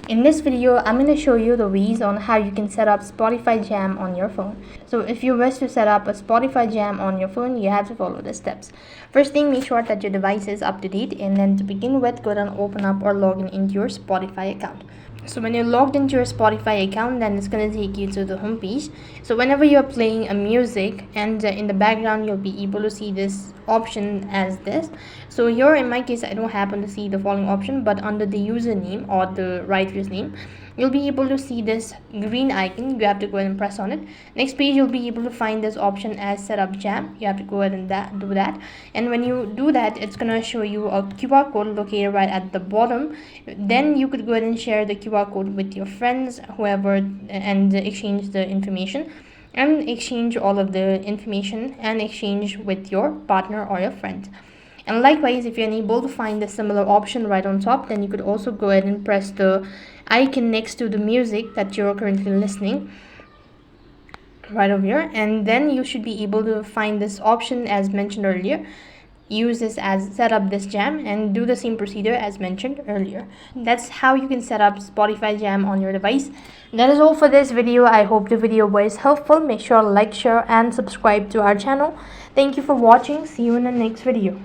In this video, I'm going to show you the ways on how you can set up Spotify Jam on your phone. So if you wish to set up a Spotify Jam on your phone, you have to follow the steps. First thing, make sure that your device is up to date, and then to begin with, go ahead and open up or log in into your Spotify account. So when you're logged into your Spotify account, then it's going to take you to the home page. So whenever you're playing a music and in the background, you'll be able to see this option as this. So here in my case, I don't happen to see the following option, but under the username or the writer's name, you'll be able to see this green icon. You have to go ahead and press on it. Next page, you'll be able to find this option as setup jam. You have to go ahead and do that, and when you do that, it's gonna show you a QR code located right at the bottom. Then you could go ahead and share the QR code with your friends, whoever, and exchange the information, and exchange all of the information and exchange with your partner or your friend. And likewise, if you're unable to find a similar option right on top, then you could also go ahead and press the icon next to the music that you're currently listening right over here, and then you should be able to find this option as mentioned earlier. Use this as set up this jam and do the same procedure as mentioned earlier. That's how you can set up Spotify Jam on your device. That is all for this video. I hope the video was helpful. Make sure to like, share and subscribe to our channel. Thank you for watching. See you in the next video.